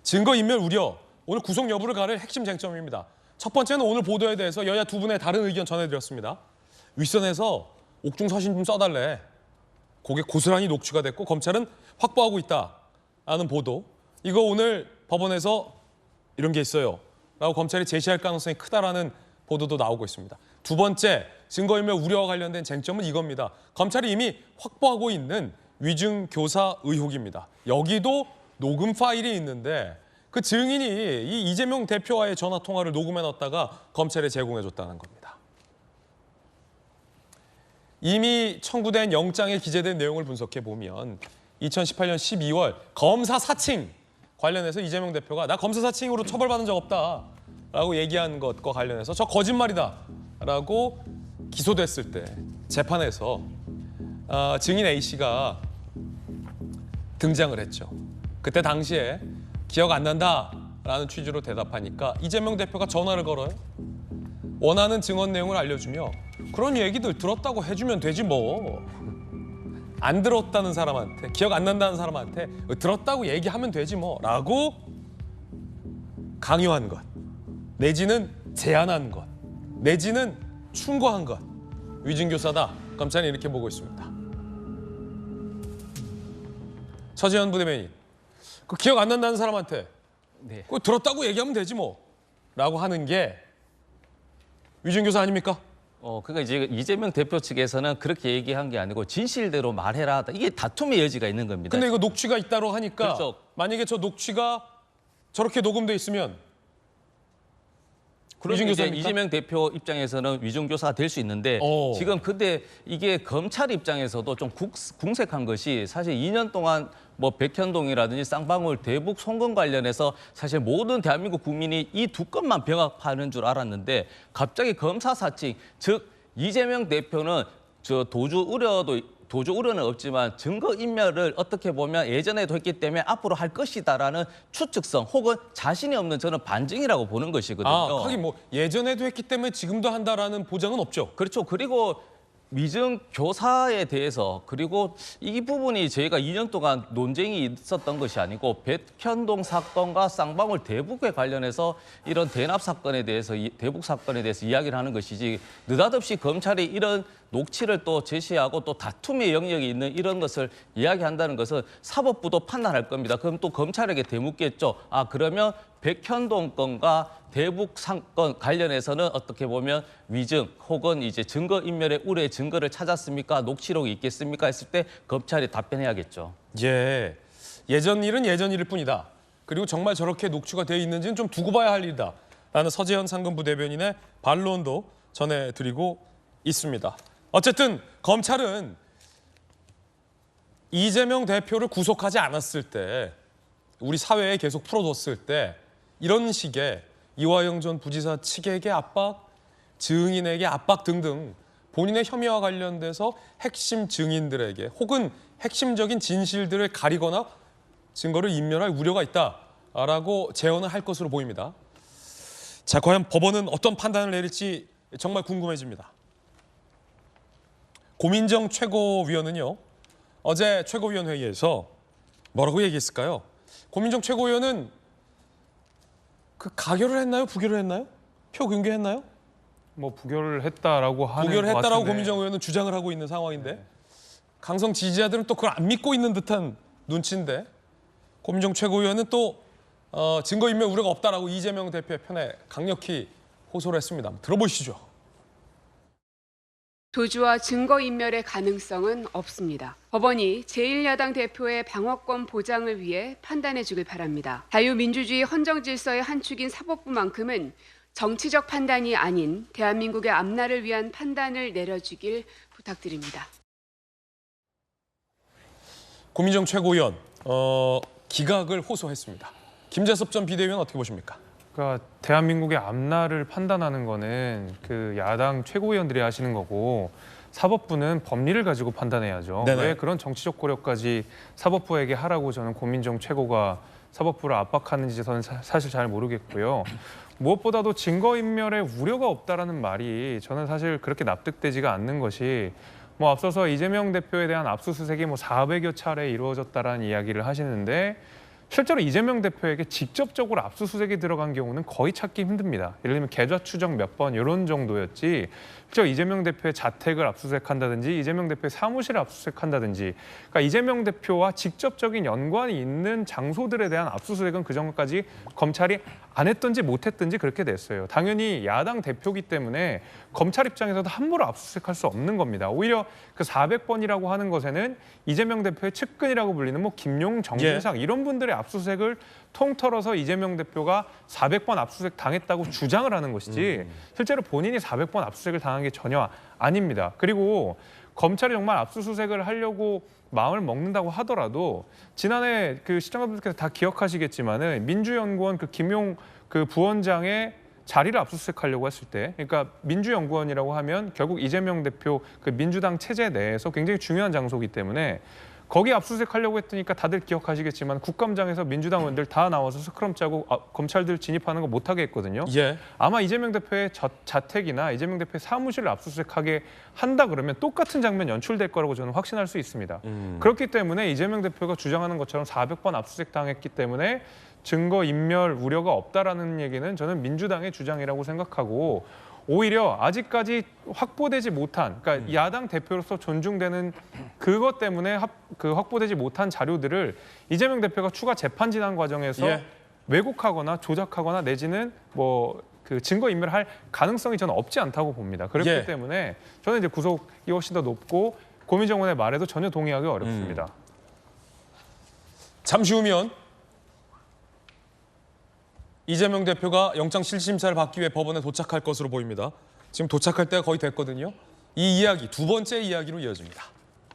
증거인멸 우려, 오늘 구속 여부를 가릴 핵심 쟁점입니다. 첫 번째는 오늘 보도에 대해서 여야 두 분의 다른 의견 전해드렸습니다. 윗선에서 옥중 서신 좀 써달래. 그게 고스란히 녹취가 됐고 검찰은 확보하고 있다라는 보도. 이거 오늘 법원에서 이런 게 있어요 라고 검찰이 제시할 가능성이 크다라는 보도도 나오고 있습니다. 두 번째, 증거인멸 우려와 관련된 쟁점은 이겁니다. 검찰이 이미 확보하고 있는 위증교사 의혹입니다. 여기도 녹음 파일이 있는데 그 증인이 이 이재명 대표와의 전화 통화를 녹음해 놨다가 검찰에 제공해 줬다는 겁니다. 이미 청구된 영장에 기재된 내용을 분석해 보면 2018년 12월 검사 사칭 관련해서 이재명 대표가 나 검사 사칭으로 처벌받은 적 없다라고 얘기한 것과 관련해서 저 거짓말이다라고 기소됐을 때 재판에서 증인 A씨가 등장을 했죠. 그때 당시에 기억 안 난다라는 취지로 대답하니까 이재명 대표가 전화를 걸어요. 원하는 증언 내용을 알려주며 그런 얘기들 들었다고 해주면 되지 뭐. 안 들었다는 사람한테, 기억 안 난다는 사람한테 들었다고 얘기하면 되지 뭐 라고 강요한 것, 내지는 제안한 것, 내지는 충고한 것. 위증교사다. 검찰이 이렇게 보고 있습니다. 서재현 부대변인, 그 기억 안 난다는 사람한테 그거 들었다고 얘기하면 되지 뭐 라고 하는 게 위증교사 아닙니까? 그러니까 이제 이재명 대표 측에서는 그렇게 얘기한 게 아니고 진실대로 말해라. 이게 다툼의 여지가 있는 겁니다. 근데 이거 녹취가 있다고 하니까 그렇죠. 만약에 저 녹취가 저렇게 녹음돼 있으면 그럼 이제 이재명 대표 입장에서는 위증교사가 될 수 있는데 지금 근데 이게 검찰 입장에서도 좀 궁색한 것이 사실 2년 동안 뭐 백현동이라든지 쌍방울 대북 송금 관련해서 사실 모든 대한민국 국민이 이 두 건만 병합하는 줄 알았는데 갑자기 검사 사칭, 즉 이재명 대표는 저 도주 우려는 없지만 증거인멸을 어떻게 보면 예전에도 했기 때문에 앞으로 할 것이다라는 추측성 혹은 자신이 없는 저는 반증이라고 보는 것이거든요. 하긴 뭐 예전에도 했기 때문에 지금도 한다라는 보장은 없죠. 그렇죠. 그리고 위증 교사에 대해서 그리고 이 부분이 저희가 2년 동안 논쟁이 있었던 것이 아니고 백현동 사건과 쌍방울 대북에 관련해서 이런 대납 사건에 대해서 대북 사건에 대해서 이야기를 하는 것이지 느닷없이 검찰이 이런 녹취를 또 제시하고 또 다툼의 영역이 있는 이런 것을 이야기한다는 것은 사법부도 판단할 겁니다. 그럼 또 검찰에게 되묻겠죠. 그러면 백현동 건과 대북 사건 관련해서는 어떻게 보면 위증 혹은 이제 증거인멸의 우려의 증거를 찾았습니까? 녹취록이 있겠습니까? 했을 때 검찰이 답변해야겠죠. 예, 예전 일은 예전 일일 뿐이다. 그리고 정말 저렇게 녹취가 되어 있는지는 좀 두고 봐야 할 일이다. 라는 서재현 상근부 대변인의 반론도 전해드리고 있습니다. 어쨌든 검찰은 이재명 대표를 구속하지 않았을 때 우리 사회에 계속 풀어뒀을 때 이런 식의 이화영 전 부지사 측에게 압박, 증인에게 압박 등등 본인의 혐의와 관련돼서 핵심 증인들에게 혹은 핵심적인 진실들을 가리거나 증거를 인멸할 우려가 있다라고 재언을 할 것으로 보입니다. 자, 과연 법원은 어떤 판단을 내릴지 정말 궁금해집니다. 고민정 최고위원은요, 어제 최고위원회의에서 뭐라고 얘기했을까요? 고민정 최고위원은 그 가결을 했나요? 부결을 했나요? 표 경계했나요? 뭐 부결을 했다라고 하는 부결을 것 했다라고 같은데. 고민정 의원은 주장을 하고 있는 상황인데 강성 지지자들은 또 그걸 안 믿고 있는 듯한 눈치인데 고민정 최고위원은 또 증거인멸 우려가 없다라고 이재명 대표의 편에 강력히 호소를 했습니다. 들어보시죠. 도주와 증거인멸의 가능성은 없습니다. 법원이 제1야당 대표의 방어권 보장을 위해 판단해 주길 바랍니다. 자유민주주의 헌정질서의 한 축인 사법부만큼은 정치적 판단이 아닌 대한민국의 앞날을 위한 판단을 내려주길 부탁드립니다. 고민정 최고위원 기각을 호소했습니다. 김재섭 전 비대위원 어떻게 보십니까? 그러니까 대한민국의 앞날을 판단하는 거는 그 야당 최고위원들이 하시는 거고 사법부는 법리를 가지고 판단해야죠. 네네. 왜 그런 정치적 고려까지 사법부에게 하라고 저는 고민정 최고가 사법부를 압박하는지 저는 사실 잘 모르겠고요. 무엇보다도 증거인멸의 우려가 없다라는 말이 저는 사실 그렇게 납득되지가 않는 것이 뭐 앞서서 이재명 대표에 대한 압수수색이 뭐 400여 차례 이루어졌다라는 이야기를 하시는데 실제로 이재명 대표에게 직접적으로 압수수색이 들어간 경우는 거의 찾기 힘듭니다. 예를 들면 계좌 추적 몇 번 이런 정도였지 실제 이재명 대표의 자택을 압수수색한다든지 이재명 대표의 사무실을 압수수색한다든지 그러니까 이재명 대표와 직접적인 연관이 있는 장소들에 대한 압수수색은 그전까지 검찰이 안 했든지 못했든지 그렇게 됐어요. 당연히 야당 대표기 때문에 검찰 입장에서도 함부로 압수수색할 수 없는 겁니다. 오히려 그 400번이라고 하는 것에는 이재명 대표의 측근이라고 불리는 뭐 김용, 정진상 이런 분들의 압수수색을 통틀어서 이재명 대표가 400번 압수수색 당했다고 주장을 하는 것이지 실제로 본인이 400번 압수수색을 당한 게 전혀 아닙니다. 그리고 검찰이 정말 압수수색을 하려고 마음을 먹는다고 하더라도 지난해 그 시청자분들께서 다 기억하시겠지만은 민주연구원 그 김용 그 부원장의 자리를 압수수색하려고 했을 때, 그러니까 민주연구원이라고 하면 결국 이재명 대표 그 민주당 체제 내에서 굉장히 중요한 장소이기 때문에 거기 압수수색하려고 했으니까 다들 기억하시겠지만 국감장에서 민주당 의원들 다 나와서 스크럼 짜고 검찰들 진입하는 거 못하게 했거든요. 예. 아마 이재명 대표의 자택이나 이재명 대표의 사무실을 압수수색하게 한다 그러면 똑같은 장면 연출될 거라고 저는 확신할 수 있습니다. 그렇기 때문에 이재명 대표가 주장하는 것처럼 400번 압수수색 당했기 때문에 증거 인멸 우려가 없다라는 얘기는 저는 민주당의 주장이라고 생각하고 오히려 아직까지 확보되지 못한, 그러니까 야당 대표로서 존중되는 그것 때문에 확보되지 못한 자료들을 이재명 대표가 추가 재판 진행 과정에서 예. 왜곡하거나 조작하거나 내지는 뭐 그 증거 인멸할 가능성이 저는 없지 않다고 봅니다. 그렇기 예. 때문에 저는 이제 구속이 훨씬 더 높고 고민정 의원의 말에도 전혀 동의하기 어렵습니다. 잠시 후면 이재명 대표가 영장 실심사를 받기 위해 법원에 도착할 것으로 보입니다. 지금 도착할 때가 거의 됐거든요. 이 이야기, 두 번째 이야기로 이어집니다.